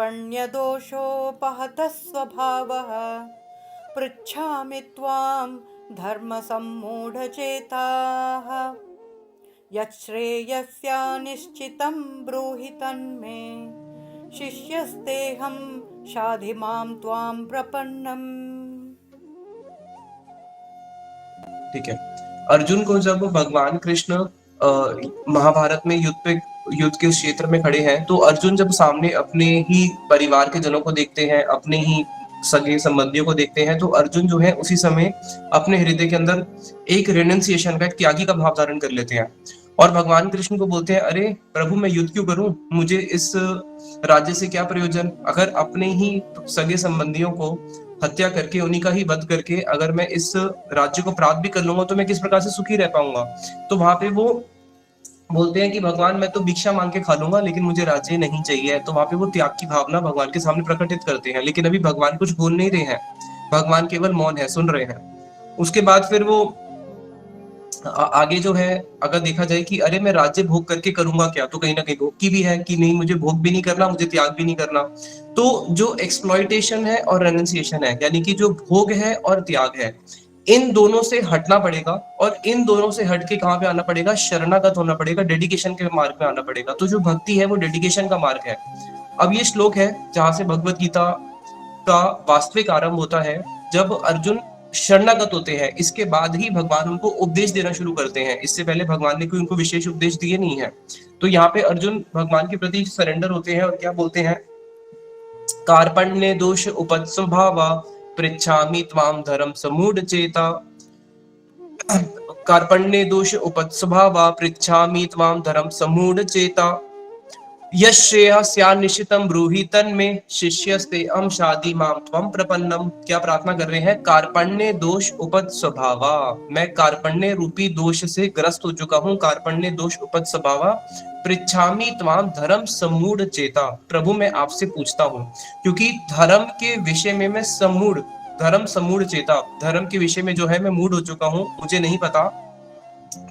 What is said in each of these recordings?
कार्पण्यदोषोपहतः स्वभावः पृच्छामि त्वां धर्मसम्मूढचेताः यच्छ्रेयस्यानिश्चितं ब्रूहि तन्मे शिष्यस्तेऽहं शाधि मां त्वां प्रपन्नम्। ठीक है। अर्जुन को जब भगवान कृष्ण महाभारत में युद्ध के क्षेत्र में खड़े हैं, तो अर्जुन जब सामने अपने ही परिवार के जनों को देखते हैं, अपने ही सगे संबंधियों को देखते हैं, तो अर्जुन जो है उसी समय अपने हृदय के अंदर एक रेनन्सिएशन का, एक त्यागी का भाव धारण कर लेते हैं और भगवान कृष्ण को बोलते हैं, अरे प्रभु मैं युद्ध क्यों करूं, मुझे इस राज्य से क्या प्रयोजन, अगर अपने ही सगे संबंधियों को हत्या करके, उन्हीं का ही वध करके अगर मैं इस राज्य को प्राप्त भी कर लूंगा तो मैं किस प्रकार से सुखी रह पाऊंगा। तो वहां पे वो बोलते हैं कि भगवान मैं तो भिक्षा मांग के खा लूंगा लेकिन मुझे राज्य नहीं चाहिए। तो वहां पे वो त्याग की भावना भगवान के सामने प्रकटित करते हैं, लेकिन अभी भगवान कुछ बोल नहीं रहे हैं, भगवान केवल मौन है, सुन रहे हैं। उसके बाद फिर वो आगे जो है अगर देखा जाए कि अरे मैं राज्य भोग करके करूंगा क्या, तो कहीं ना कहीं भोग की भी है कि नहीं, मुझे भोग भी नहीं करना, मुझे त्याग भी नहीं करना। तो जो एक्सप्लॉइटेशन है और रेनन्सिएशन है, यानी कि जो भोग है और त्याग है, इन दोनों से हटना पड़ेगा और इन दोनों से हट के कहां पे आना पड़ेगा, शरणागत होना पड़ेगा, डेडिकेशन के मार्ग में आना पड़ेगा। तो जो भक्ति है वो डेडिकेशन का मार्ग है। अब ये श्लोक है जहां से भगवत गीता का वास्तविक आरंभ होता है, जब अर्जुन शरणागत होते हैं, इसके बाद ही भगवान उनको उपदेश देना शुरू करते हैं। इससे पहले भगवान ने कोई उनको विशेष उपदेश दिए नहीं है। तो यहाँ पे अर्जुन भगवान के प्रति सरेंडर होते हैं और क्या बोलते हैं, कार्पण्य दोष उपस्वभावा पृच्छामि त्वां धर्म समूढ़ चेता, कार्पण्य दोष उपस्वभावा पृच्छामि त्वां धर्म समूढ़ चेता यश्रेयस्यान्निश्चितं ब्रूहि तन्मे शिष्यस्तेऽहं शाधि मां त्वं प्रपन्नम। क्या प्रार्थना कर रहे हैं, कार्पण्य दोष उपद स्वभावा, मैं कार्पण्य रूपी दोष से ग्रस्त हो चुका हूँ, कार्पण्य दोष उपद स्वभावा पृच्छामि त्वां धर्म समूढ़ चेता। प्रभु मैं आपसे पूछता हूँ, क्योंकि धर्म के विषय में मैं समूढ़, धर्म समूढ़ चेता, धर्म के विषय में जो है मैं मूढ़ हो चुका हूँ, मुझे नहीं पता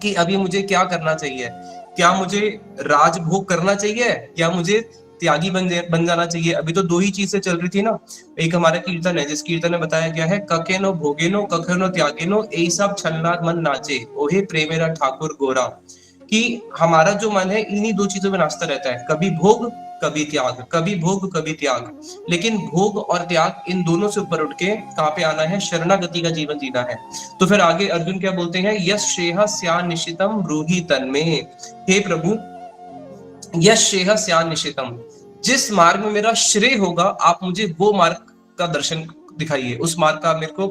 कि अभी मुझे क्या करना चाहिए। क्या मुझे राजभोग करना चाहिए या मुझे त्यागी बन जाना चाहिए। अभी तो दो ही चीजें चल रही थी ना। एक हमारा कीर्तन है, जिस कीर्तन में बताया गया है, ककेनो भोगेनो कखेनो त्यागेनो ए सब छलना मन नाचे ओहे प्रेमेरा ठाकुर गोरा, कि हमारा जो मन है इन्हीं दो चीजों में नाचता रहता है, कभी भोग कभी त्याग, कभी भोग कभी त्याग। लेकिन भोग और त्याग इन दोनों से ऊपर उठ के कहां पे आना है, शरणागति का जीवन जीना है। तो फिर आगे अर्जुन क्या बोलते हैं, यश श्रेह स्यान निशितम ब्रूहि तन्मे, हे प्रभु यश श्रेह स्यान निशितम, जिस मार्ग में मेरा श्रेय होगा आप मुझे वो मार्ग का दर्शन दिखाइए, उस मार्ग का मेरे को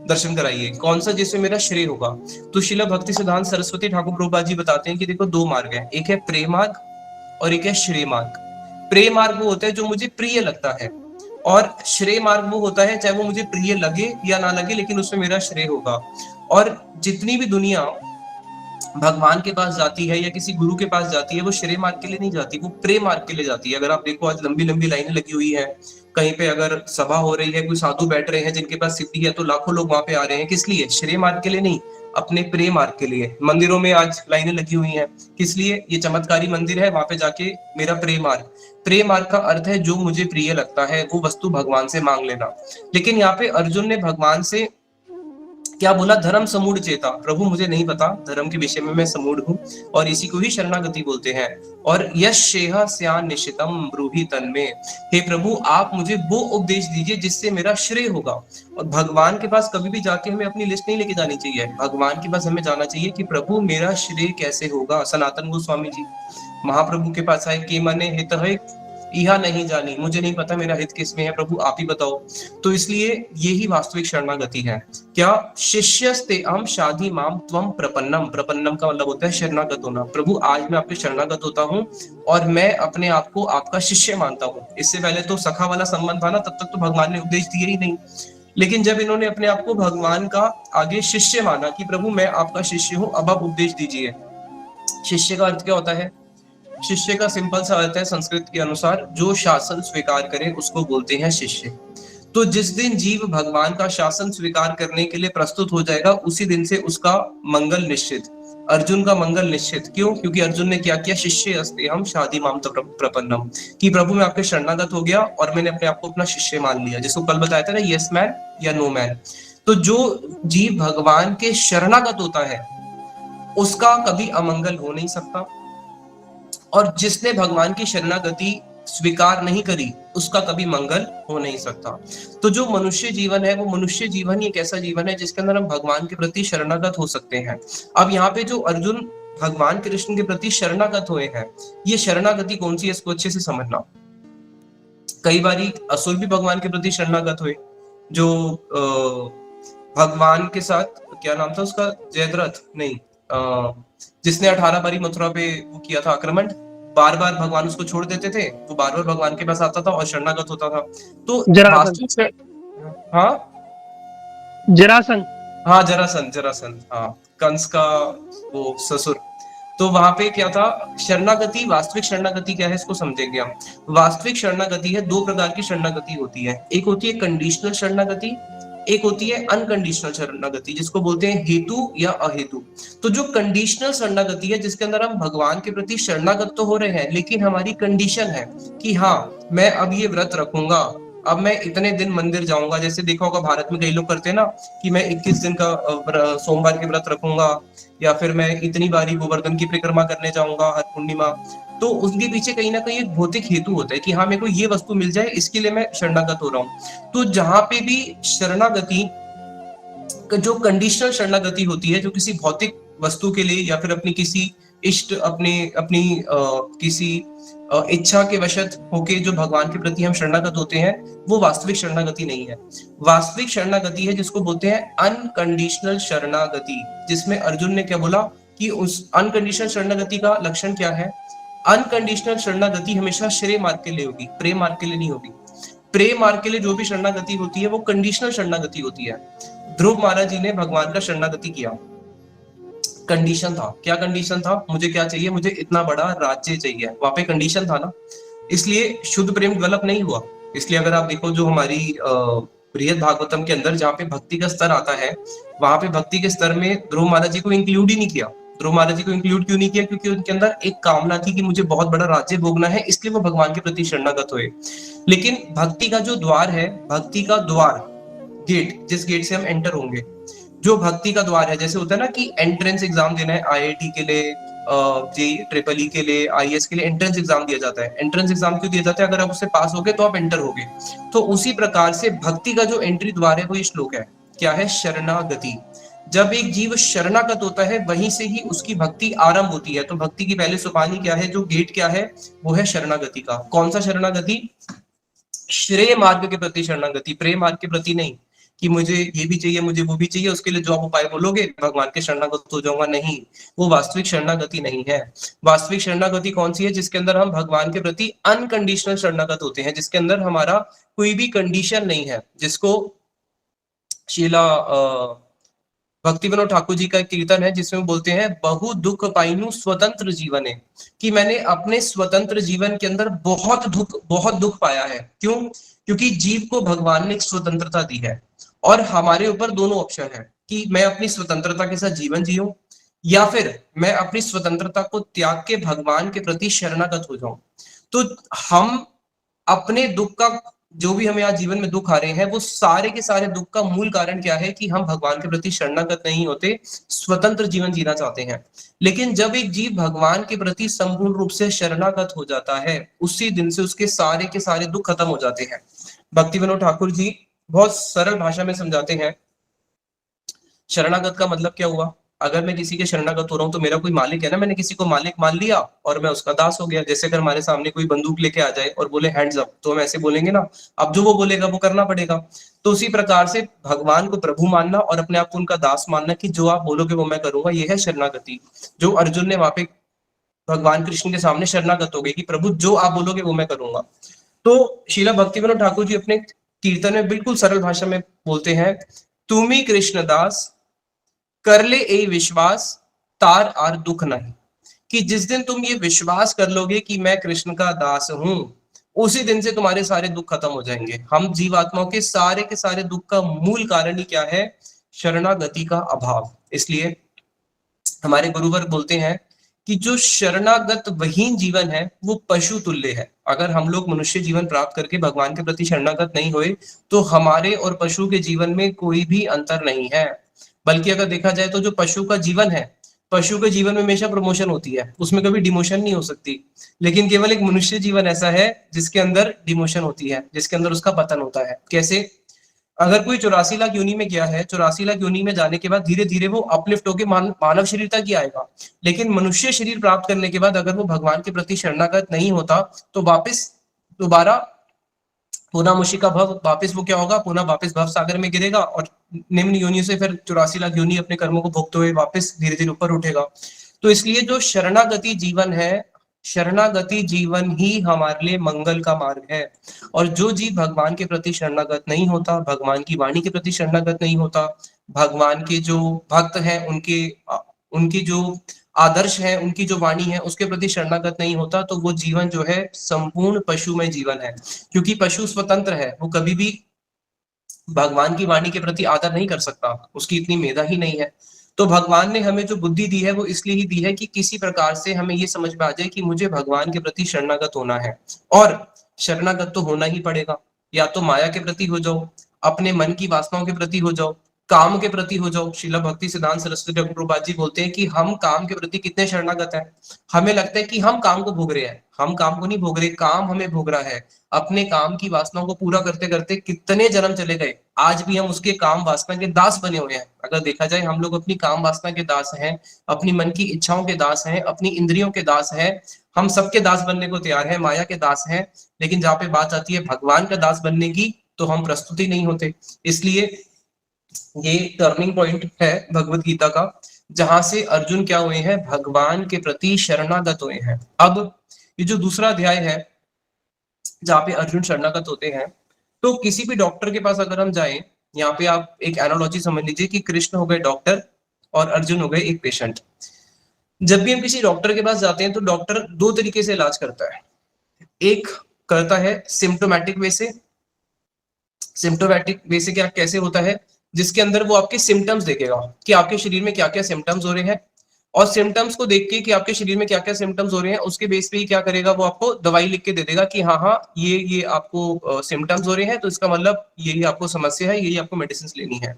दर्शन कराइए, कौन सा जिसमें मेरा श्रेय होगा। तो शिला भक्ति सिद्धांत सरस्वती ठाकुर प्रभुपाद जी बताते हैं कि देखो दो मार्ग है, एक है प्रेम मार्ग और एक है श्रेय मार्ग। प्रेम मार्ग वो होता है जो मुझे प्रिय लगता है, और श्रेय मार्ग वो होता है चाहे वो मुझे प्रिय लगे या ना लगे, लेकिन उसमें मेरा श्रेय होगा। और जितनी भी दुनिया भगवान के पास जाती है या किसी गुरु के पास जाती है, वो श्रेय मार्ग के लिए नहीं जाती, वो प्रेम मार्ग के लिए जाती है। अगर आप देखो आज लंबी लंबी लाइनें लगी हुई है, कहीं पे अगर सभा हो रही है, कोई साधु बैठ रहे हैं जिनके पास सिद्धि है, तो लाखों लोग वहां पे आ रहे हैं, किस लिए, श्रेय मार्ग के लिए नहीं, अपने प्रेम मार्ग के लिए। मंदिरों में आज लाइनें लगी हुई हैं, किस लिए, ये चमत्कारी मंदिर है, वहां पे जाके मेरा प्रेम मार्ग, प्रेम मार्ग का अर्थ है जो मुझे प्रिय लगता है वो वस्तु भगवान से मांग लेना। लेकिन यहाँ पे अर्जुन ने भगवान से क्या बोला, धर्म समूढ़ चेता, प्रभु मुझे नहीं पता, धर्म के विषय में मैं समूढ़ हूँ, और इसी को ही शरणागति बोलते हैं। और यश शेह स्यान निशितम ब्रूहि तन्मे, हे प्रभु आप मुझे वो उपदेश दीजिए जिससे मेरा श्रेय होगा। और भगवान के पास कभी भी जाके हमें अपनी लिस्ट नहीं लेके जानी चाहिए, भगवान के पास हमें जाना चाहिए कि प्रभु मेरा श्रेय कैसे होगा। सनातन गोस्वामी जी महाप्रभु के पास आए कि मने हित है यह नहीं जानी, मुझे नहीं पता मेरा हित किसमें है, प्रभु आप ही बताओ। तो इसलिए यही वास्तविक शरणागति है। क्या, शिष्यस्ते अहम शाधि माम त्वम प्रपन्नम, प्रपन्नम का मतलब होता है शरणागत होना। प्रभु आज मैं आपके शरणागत होता हूँ और मैं अपने आप को आपका शिष्य मानता हूँ। इससे पहले तो सखा वाला संबंध था ना, तब तक तो भगवान ने उपदेश दिए ही नहीं। लेकिन जब इन्होंने अपने आप को भगवान का आगे शिष्य माना कि प्रभु मैं आपका शिष्य हूँ, अब आप उपदेश दीजिए। शिष्य का अर्थ क्या होता है, शिष्य का सिंपल सा अर्थ है संस्कृत के अनुसार, जो शासन स्वीकार करे उसको बोलते हैं शिष्य। तो जिस दिन जीव भगवान का शासन स्वीकार करने के लिए प्रस्तुत हो जाएगा, उसी दिन से उसका मंगल निश्चित। अर्जुन का मंगल निश्चित। क्यों? क्योंकि अर्जुन ने क्या किया? शिष्य अस्ते हम शादी माम तो प्रपन्नम, कि प्रभु मैं आपके शरणागत हो गया और मैंने अपने आप को अपना शिष्य मान लिया, जिसको कल बताया था ना, यस मैन या नो मैन। तो जो जीव भगवान के शरणागत होता है उसका कभी अमंगल हो नहीं सकता, और जिसने भगवान की शरणागति स्वीकार नहीं करी उसका कभी मंगल हो नहीं सकता। तो जो मनुष्य जीवन है वो मनुष्य जीवन ही एक ऐसा जीवन है जिसके अंदर हम भगवान के प्रति शरणागत हो सकते हैं। अब यहाँ पे जो अर्जुन भगवान कृष्ण के प्रति शरणागत हुए हैं, ये शरणागति कौन सी है इसको अच्छे से समझना। कई बारी असुर भी भगवान के प्रति शरणागत हुए, जो भगवान के साथ, क्या नाम था उसका, जयद्रथ नहीं, जिसने 18 बारी मथुरा पे वो किया था आक्रमण, बार बार भगवान उसको छोड़ देते थे, वो बार बार भगवान के पास आता था और शरणागत होता था। तो वास्तविक, हाँ जरासंध, हाँ जरासंध, जरासंध, हाँ कंस का वो ससुर। तो वहां पे क्या था, शरणागति, वास्तविक शरणागति क्या है इसको समझेंगे हम। वास्तविक शरणागति है, दो प्रकार की शरणागति होती है, एक होती है कंडीशनल शरणागति, एक होती है अनकंडीशनल शरणागति, जिसको बोलते हैं हेतु या अहेतु। तो जो कंडीशनल शरणागति है, जिसके अंदर हम भगवान के प्रति शरणागत तो हो रहे हैं लेकिन हमारी कंडीशन है कि हाँ मैं अब ये व्रत रखूंगा, अब मैं इतने दिन मंदिर जाऊंगा। जैसे देखा होगा भारत में कई लोग करते हैं ना कि मैं 21 दिन का सोमवार के व्रत रखूंगा, या फिर मैं इतनी बारी गोवर्धन की परिक्रमा करने जाऊंगा हर पूर्णिमा। तो उसके पीछे कहीं ना कहीं एक भौतिक हेतु होता है कि हाँ मेरे को ये वस्तु मिल जाए, इसके लिए मैं शरणागत हो रहा हूँ। तो जहां पे भी शरणागति, जो कंडीशनल शरणागति होती है, जो किसी भौतिक वस्तु के लिए या फिर अपनी किसी इष्ट, अपनी किसी इच्छा के वशत होके जो भगवान के प्रति हम शरणागत होते हैं, वो वास्तविक शरणागति नहीं है। वास्तविक शरणागति है जिसको बोलते हैं अनकंडीशनल शरणागति, जिसमें अर्जुन ने क्या बोला कि उस अनकंडीशनल शरणागति का लक्षण क्या है। अनकंडीशनल शरणागति हमेशा श्रेय मार्ग के लिए होगी, प्रेम मार्ग के लिए नहीं होगी। प्रेम मार्ग के लिए जो भी शरणागति होती है वो कंडीशनल शरणागति होती है। ध्रुव महाराज जी ने भगवान का शरणागति किया, कंडीशन था, क्या कंडीशन था, मुझे क्या चाहिए, मुझे इतना बड़ा राज्य चाहिए, वहां पे कंडीशन था ना, इसलिए शुद्ध प्रेम डेवलप नहीं हुआ। इसलिए अगर आप देखो जो हमारी बृहद भागवतम के अंदर जहाँ पे भक्ति का स्तर आता है, वहां पे भक्ति के स्तर में ध्रुव महाराज जी को इंक्लूड ही नहीं किया। ध्रुव महाराज जी को इंक्लूड क्यों नहीं किया? क्योंकि उनके अंदर एक कामना थी कि मुझे बहुत बड़ा राज्य भोगना है, इसलिए वो भगवान के प्रति शरणागत हुए। लेकिन भक्ति का जो द्वार है, भक्ति का द्वार, गेट, जिस गेट से हम एंटर होंगे, जो भक्ति का द्वार है, जैसे होता है ना कि एंट्रेंस एग्जाम देना है आईआईटी के लिए, जेई ट्रिपल ई के लिए, आईएएस के लिए एंट्रेंस एग्जाम दिया जाता है। एंट्रेंस एग्जाम क्यों दिया जाता है? अगर आप उससे पास हो गए तो आप एंटर हो गए। तो उसी प्रकार से भक्ति का जो एंट्री द्वार है वो ये श्लोक है, क्या है? शरणागति। जब एक जीव शरणागत होता है वहीं से ही उसकी भक्ति आरंभ होती है। तो भक्ति की पहले सोपानी क्या है, जो गेट क्या है, वो है शरणागति का। कौन सा शरणागति? श्रेय मार्ग के प्रति शरणागति, प्रेम मार्ग के प्रति नहीं कि मुझे ये भी चाहिए, मुझे वो भी चाहिए, उसके लिए जो आप उपाय बोलोगे भगवान के शरणागत हो जाऊंगा, नहीं, वो वास्तविक शरणागति नहीं है। वास्तविक शरणागति कौन सी है? जिसके अंदर हम भगवान के प्रति अनकंडीशनल शरणागत होते हैं, जिसके अंदर हमारा कोई भी कंडीशन नहीं है, जिसको शीला भक्ति विनोद ठाकुर जी का एक कीर्तन है जिसमें बोलते हैं, बहु दुख पाइनु स्वतंत्र जीवन है, कि मैंने अपने स्वतंत्र जीवन के अंदर बहुत दुख पाया है। क्यों? क्योंकि जीव को भगवान ने एक स्वतंत्रता दी है और हमारे ऊपर दोनों ऑप्शन है कि मैं अपनी स्वतंत्रता के साथ जीवन जीऊं या फिर मैं अपनी स्वतंत्रता को त्याग के भगवान के प्रति शरणागत हो जाऊं। तो हम अपने दुख का, जो भी हमें आज जीवन में दुख आ रहे हैं, वो सारे के सारे दुख का मूल कारण क्या है कि हम भगवान के प्रति शरणागत नहीं होते, स्वतंत्र जीवन जीना चाहते हैं। लेकिन जब एक जीव भगवान के प्रति संपूर्ण रूप से शरणागत हो जाता है, उसी दिन से उसके सारे के सारे दुख खत्म हो जाते हैं। भक्ति विनोद ठाकुर जी बहुत सरल भाषा में समझाते हैं, शरणागत का मतलब क्या हुआ। अगर मैं किसी के शरणागत हो रहा हूं तो मेरा कोई मालिक है ना, मैंने किसी को मालिक मान लिया और मैं उसका दास हो गया। जैसे अगर हमारे सामने कोई बंदूक लेके आ जाए और बोले हैंड्स अप, तो हम ऐसे बोलेंगे ना, अब जो वो बोलेगा वो करना पड़ेगा। तो उसी प्रकार से भगवान को प्रभु मानना और अपने आप को उनका दास मानना कि जो आप बोलोगे वो मैं करूंगा, ये है शरणागति। जो अर्जुन ने वहां पे भगवान कृष्ण के सामने शरणागत हो गए कि प्रभु जो आप बोलोगे वो मैं करूंगा। तो शीला भक्ति विनोद ठाकुर जी अपने कीर्तन में बिल्कुल सरल भाषा में बोलते हैं, तुम्ही कृष्ण दास कर ले ए विश्वास तार आर दुख नहीं, कि जिस दिन तुम ये विश्वास कर लोगे कि मैं कृष्ण का दास हूं, उसी दिन से तुम्हारे सारे दुख खत्म हो जाएंगे। हम जीवात्माओं के सारे दुख का मूल कारण ही क्या है? शरणागति का अभाव। इसलिए हमारे गुरुवर बोलते हैं कि जो शरणागत वहीन जीवन है वो पशु तुल्य है। अगर हम लोग मनुष्य जीवन प्राप्त करके भगवान के प्रति शरणागत नहीं हुए तो हमारे और पशु के जीवन में कोई भी अंतर नहीं है। बल्कि अगर देखा जाए तो जो पशु का जीवन है, पशु के जीवन में हमेशा प्रमोशन होती है, उसमें कभी डिमोशन नहीं हो सकती। लेकिन केवल एक मनुष्य जीवन ऐसा है जिसके अंदर डिमोशन होती है, जिसके अंदर उसका पतन होता है। कैसे? अगर कोई 84 लाख योनि में गया है, 84 लाख योनि में जाने के बाद धीरे धीरे वो अपलिफ्ट होकर मानव शरीर तक ही आएगा। लेकिन मनुष्य शरीर प्राप्त करने के बाद अगर वो भगवान के प्रति शरणागत नहीं होता तो वापस दोबारा पुनः मुशिका भव, वापस वो क्या होगा, पुनः वापस भव सागर में गिरेगा और निम्न योनियों से फिर 84 लाख योनि अपने कर्मों को भोगते हुए वापस धीरे धीरे ऊपर उठेगा। तो इसलिए जो शरणागति जीवन है, शरणागति जीवन ही हमारे लिए मंगल का मार्ग है। और जो जीव भगवान के प्रति शरणागत नहीं होता, भगवान की वाणी के प्रति शरणागत नहीं होता, भगवान के जो भक्त हैं उनकी जो आदर्श है, उनकी जो वाणी है उसके प्रति शरणागत नहीं होता, तो वो जीवन जो है संपूर्ण पशुमय जीवन है। क्योंकि पशु स्वतंत्र है, वो कभी भी भगवान की वाणी के प्रति आदर नहीं कर सकता, उसकी इतनी मेधा ही नहीं है। तो भगवान ने हमें जो बुद्धि दी है वो इसलिए ही दी है कि किसी प्रकार से हमें ये समझ में आ जाए कि मुझे भगवान के प्रति शरणागत होना है। और शरणागत तो होना ही पड़ेगा, या तो माया के प्रति हो जाओ, अपने मन की वासनाओं के प्रति हो जाओ, काम के प्रति हो जाओ। श्रील भक्ति सिद्धांत सरस्वती ठाकुर प्रभुपाद जी बोलते हैं कि हम काम के प्रति कितने शरणागत हैं। हमें लगता है कि हम काम को भोग रहे हैं, हम काम को नहीं भोग रहे, काम हमें भोग रहा है। अपने काम की वासनाओं को पूरा करते करते कितने जन्म चले गए, आज भी हम उसके काम वासना के दास बने हुए हैं। अगर देखा जाए हम लोग अपनी काम वासना के दास हैं, अपनी मन की इच्छाओं के दास हैं, अपनी इंद्रियों के दास हैं, हम सबके दास बनने को तैयार हैं, माया के दास हैं। लेकिन जहां पे बात आती है भगवान का दास बनने की तो हम प्रस्तुत ही नहीं होते। इसलिए ये टर्निंग पॉइंट है भगवत गीता का, जहां से अर्जुन क्या हुए हैं, भगवान के प्रति शरणागत हुए हैं। अब ये जो दूसरा अध्याय है जहाँ पे अर्जुन शरणागत होते हैं, तो किसी भी डॉक्टर के पास अगर हम जाएं, यहाँ पे आप एक एनालॉजी समझ लीजिए कि कृष्ण हो गए डॉक्टर और अर्जुन हो गए एक पेशेंट। जब भी हम किसी डॉक्टर के पास जाते हैं तो डॉक्टर दो तरीके से इलाज करता है। एक करता है सिम्टोमेटिक वे से। सिम्टोमेटिक वे से क्या कैसे होता है, जिसके अंदर वो आपके सिम्टम्स देखेगा कि आपके शरीर में क्या क्या सिम्टम्स हो रहे हैं, और सिम्टम्स को देख के कि आपके शरीर में क्या क्या सिम्टम्स हो रहे हैं उसके बेस पे ही क्या करेगा, वो आपको दवाई लिख के दे देगा कि हाँ हाँ ये आपको सिम्टम्स हो रहे हैं तो इसका मतलब यही आपको समस्या है, यही आपको मेडिसिन लेनी है।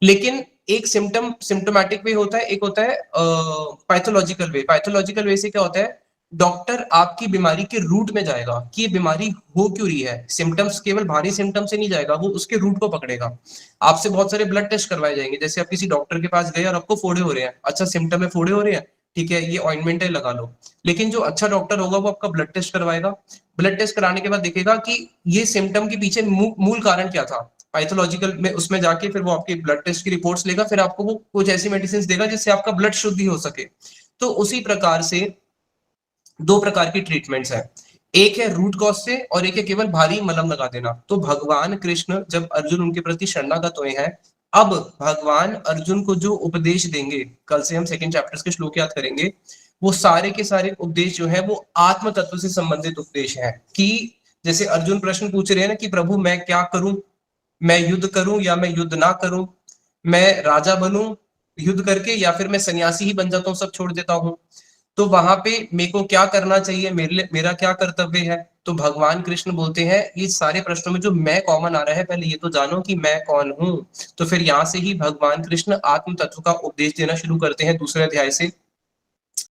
लेकिन एक सिम्टोमेटिक वे होता है, एक होता है पैथोलॉजिकल वे। पैथोलॉजिकल वे से क्या होता है, डॉक्टर आपकी बीमारी के रूट में जाएगा कि ये बीमारी हो क्यों रही है। सिम्टम्स केवल भारी सिम्टम से नहीं जाएगा, वो उसके रूट को पकड़ेगा। आपसे बहुत सारे ब्लड टेस्ट करवाए जाएंगे, जैसे आप किसी डॉक्टर के पास गए और आपको फोड़े हो रहे हैं, अच्छा सिम्टम है फोड़े हो रहे हैं, ठीक है ये ऑइंटमेंट है लगा लो। लेकिन जो अच्छा डॉक्टर होगा वो आपका ब्लड टेस्ट करवाएगा, ब्लड टेस्ट कराने के बाद देखेगा कि ये सिम्टम के पीछे मूल कारण क्या था। पैथोलॉजिकल में उसमें जाके फिर वो आपके ब्लड टेस्ट की रिपोर्ट्स लेगा, फिर आपको वो कुछ ऐसी मेडिसिन देगा जिससे आपका ब्लड शुद्धि हो सके। तो उसी प्रकार से दो प्रकार की ट्रीटमेंट्स हैं, एक है रूट कॉज से और एक है केवल भारी मलहम लगा देना। तो भगवान कृष्ण जब अर्जुन उनके प्रति शरणागत हुए हैं, अब भगवान अर्जुन को जो उपदेश देंगे, कल से हम सेकंड चैप्टर के श्लोक याद करेंगे, वो सारे के सारे उपदेश जो है वो आत्म तत्व से संबंधित उपदेश है। कि जैसे अर्जुन प्रश्न पूछ रहे हैं ना कि प्रभु मैं क्या करूं, मैं युद्ध करूं या मैं युद्ध ना करूं, मैं राजा बनूं युद्ध करके या फिर मैं सन्यासी ही बन जाता हूं, सब छोड़ देता हूं। तो वहां पे मेरे को क्या करना चाहिए, मेरा क्या कर्तव्य है। तो भगवान कृष्ण बोलते हैं ये सारे प्रश्नों में जो मैं कॉमन आ रहा है, पहले ये तो जानो कि मैं कौन हूं। तो फिर यहाँ से ही भगवान कृष्ण आत्म तत्व का उपदेश देना शुरू करते हैं दूसरे अध्याय से।